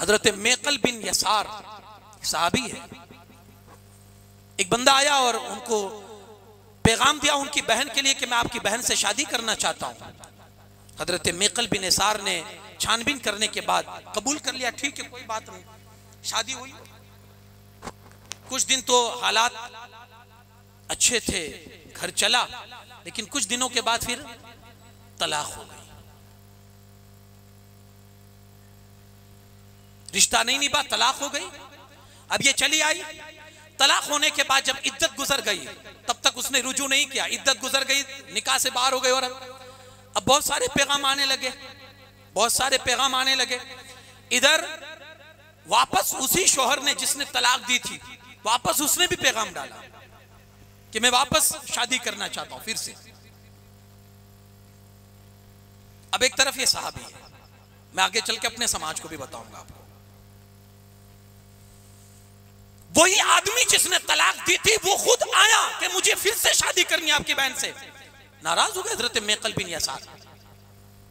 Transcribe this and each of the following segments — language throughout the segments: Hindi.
हजरत मेकल बिन यसार सहाबी है, एक बंदा आया और उनको पैगाम दिया उनकी बहन के लिए कि मैं आपकी बहन से शादी करना चाहता हूं। हजरत मेकल बिन यसार ने छानबीन करने के बाद कबूल कर लिया, ठीक है कोई बात नहीं। शादी हुई, कुछ दिन तो हालात अच्छे थे, घर चला, लेकिन कुछ दिनों के बाद फिर तलाक हो गई, रिश्ता नहीं निभा, तलाक हो गई। अब ये चली आई, तलाक होने के बाद जब इद्दत गुजर गई तब तक उसने रुजू नहीं किया, इद्दत गुजर गई, निकाह से बाहर हो गई। और अब बहुत सारे पैगाम आने लगे, बहुत सारे पैगाम आने लगे। इधर वापस उसी शोहर ने जिसने तलाक दी थी, वापस उसने भी पैगाम डाला कि मैं वापस शादी करना चाहता हूं फिर से। अब एक तरफ ये सहाबी है, मैं आगे चल के अपने समाज को भी बताऊंगा आपको। वही आदमी जिसने तलाक दी थी वो खुद आया कि मुझे फिर से शादी करनी है आपकी बहन से। नाराज हो गए हजरत मेकल बिन यसार,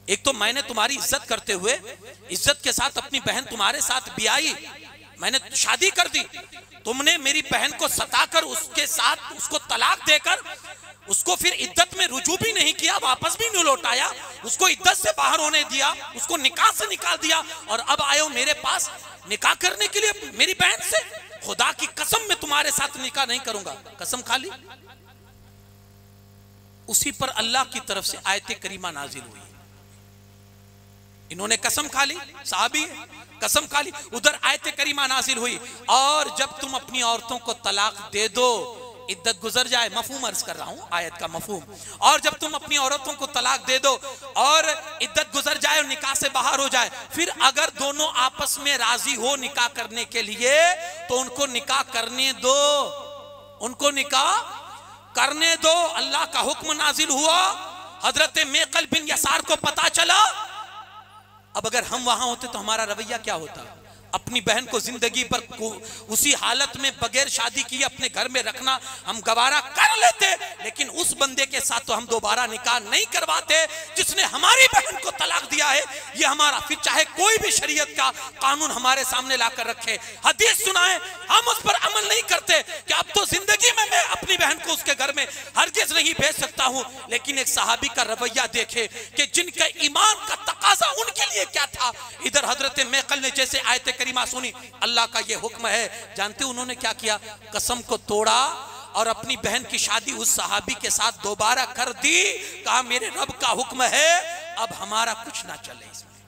एक तो मैंने तुम्हारी इज्जत करते हुए इज्जत के साथ अपनी बहन तुम्हारे साथ भी आई, मैंने शादी कर दी, तुमने मेरी बहन को सताकर उसके साथ उसको तलाक देकर उसको फिर इद्दत में रुजू भी नहीं किया, वापस भी नहीं लौटाया, उसको इद्दत से बाहर होने दिया, उसको निकाह से निकाल दिया, और अब आए हो मेरे पास निकाह करने के लिए मेरी बहन से। खुदा की कसम मैं तुम्हारे साथ निकाह नहीं करूंगा, कसम खा ली। उसी पर अल्लाह की तरफ से आयत करीमा नाजिल हुई, इन्होंने कसम खा ली, साहबी कसम खा ली, उधर आयत करीमा नाजिल हुई, और जब तुम अपनी औरतों को तलाक दे दो, इद्दत गुजर जाए, मफहूम अर्ज कर रहा हूं आयत का मफहूम, और जब तुम अपनी औरतों को तलाक दे दो और इद्दत गुजर जाए और निकाह से बाहर हो जाए, फिर अगर दोनों आपस में राजी हो निकाह करने के लिए तो उनको निकाह करने दो, उनको निकाह करने दो। अल्लाह का हुक्म नाजिल हुआ, हजरत मेकल बिन यसार को पता चला। अब अगर हम वहां होते तो हमारा रवैया क्या होता? अपनी बहन को जिंदगी पर उसी हालत में बगैर शादी किए अपने घर में रखना हम गवारा कर लेते, लेकिन उस बंदे के साथ तो हम दोबारा निकाह नहीं करवाते जिसने हमारी बहन को तलाक दिया है। ये हमारा, फिर चाहे कोई भी शरीयत का कानून हमारे सामने लाकर रखे, हदीस सुनाए, हम उस पर अमल नहीं करते कि अब तो जिंदगी में मैं अपनी बहन को उसके घर में हरगिज नहीं भेज सकता हूं। लेकिन एक सहाबी का रवैया देखे कि जिनके ईमान का तकाजा उनके लिए क्या था। इधर हजरत मेकल ने जैसे आयत करीमा सुनी, अल्लाह का ये हुक्म है, जानते उन्होंने क्या किया? कसम को तोड़ा और अपनी बहन की शादी उस सहाबी के साथ दोबारा कर दी। कहा मेरे रब का हुक्म है, अब हमारा कुछ ना चले इसमें,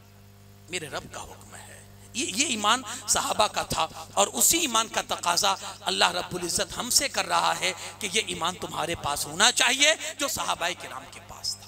मेरे रब का हुक्म है। ये ईमान सहाबा का था, और उसी ईमान का तकाजा अल्लाह रब्बुल इज्जत हमसे कर रहा है कि ये ईमान तुम्हारे पास होना चाहिए जो सहाबाए किराम के पास था।